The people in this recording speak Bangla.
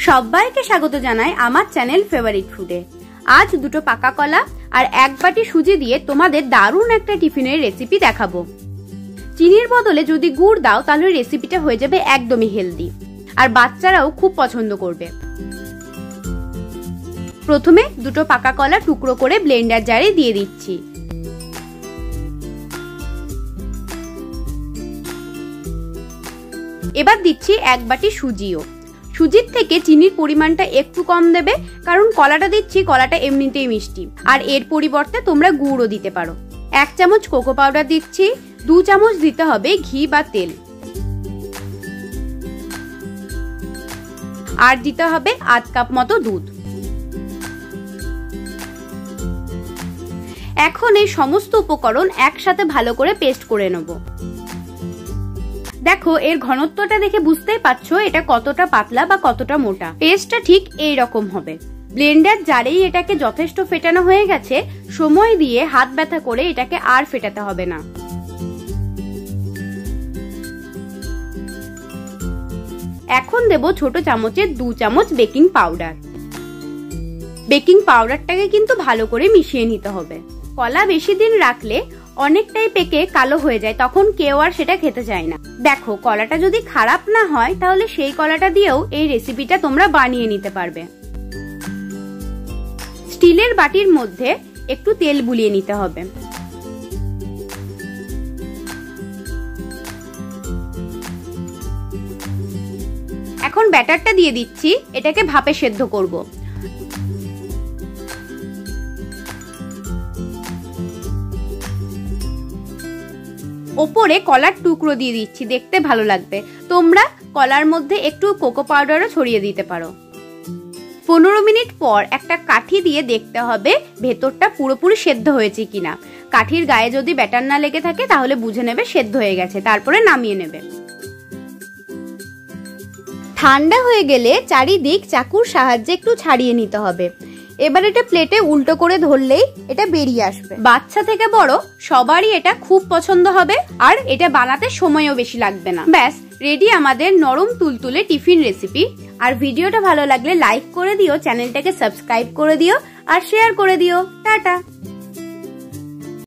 সবাইকে স্বাগত জানাই আমার চ্যানেল ফেভারিট ফুডে। আজ দুটো পাকা কলা আর এক বাটি সুজি দিয়ে তোমাদের দারুণ একটা টিফিনের রেসিপি দেখাবো। চিনির বদলে যদি গুড় দাও তাহলে রেসিপিটা হয়ে যাবে একদমই হেলদি, আর বাচ্চারাও খুব পছন্দ করবে। প্রথমে দুটো পাকা কলা টুকরো করে ব্লেন্ডার জারে দিয়ে দিচ্ছি। এবার দিচ্ছি এক বাটি সুজিও। সুজির থেকে চিনির পরিমাণটা একটু কম দেবে, কারণ কলাটা দিচ্ছি, কলাটা এমনিতেই মিষ্টি, আর এর পরিবর্তে তোমরা গুড়ও দিতে পারো। 1 চামচ কোকো পাউডার দিচ্ছি, 2 চামচ দিতে হবে ঘি বা তেল, আর দিতে হবে আধ কাপ মতো দুধ। এখন এই সমস্ত উপকরণ একসাথে ভালো করে পেস্ট করে নেব। দেখো, এর ঘনত্বটা দেখে বুঝতেই পারছো এটা কতটা পাতলা বা কতটা মোটা। পেস্টটা ঠিক এই রকম হবে। ব্লেন্ডার জারেই এটাকে যথেষ্ট ফেটানো হয়ে গেছে। সময় দিয়ে হাত ব্যথা করে এটাকে আর ফেটাতে হবে না। এখন দেব ছোট চামচে 2 চামচ বেকিং পাউডার। বেকিং পাউডারটাকে কিন্তু ভালো করে মিশিয়ে নিতে হবে। কলা বেশি দিন রাখলে অনেকটাই পেকে কালো হয়ে যায়, তখন কেউ আর সেটা খেতে চায় না। দেখো, কলাটা যদি খারাপ না হয় তাহলে সেই কলাটা দিয়েও এই রেসিপিটা তোমরা বানিয়ে নিতে পারবে। স্টিলের বাটির মধ্যে একটু তেল বুলিয়ে নিতে হবে। এখন ব্যাটারটা দিয়ে দিচ্ছি, এটাকে ভাপে সেদ্ধ করব। ওপরে কলার টুকরো দিয়ে দিচ্ছি, দেখতে ভালো লাগবে। তোমরা কলার মধ্যে একটু কোকো পাউডারও ছড়িয়ে দিতে পারো। 15 মিনিট পর একটা কাঠি দিয়ে দেখতে হবে ভেতরটা পুরোপুরি সেদ্ধ হয়েছে কিনা। কাঠির গায়ে যদি ব্যাটার না লেগে থাকে তাহলে বুঝে নেবে সেদ্ধ হয়ে গেছে, তারপরে নামিয়ে নেবে। ঠান্ডা হয়ে গেলে চারিদিক চাকুর সাহায্যে একটু ছাড়িয়ে নিতে হবে। এবার এটা প্লেটে উল্টো করে ধরলেই এটা বেরিয়ে আসবে। বাচ্চা থেকে বড় সবারই এটা খুব পছন্দ হবে, আর এটা বানাতে সময়ও বেশি লাগবে না। ব্যাস রেডি আমাদের নরম তুলতুলে টিফিন রেসিপি। আর ভিডিওটা ভালো লাগলে লাইক করে দিও, চ্যানেলটাকে সাবস্ক্রাইব করে দিও, আর শেয়ার করে দিও। টাটা।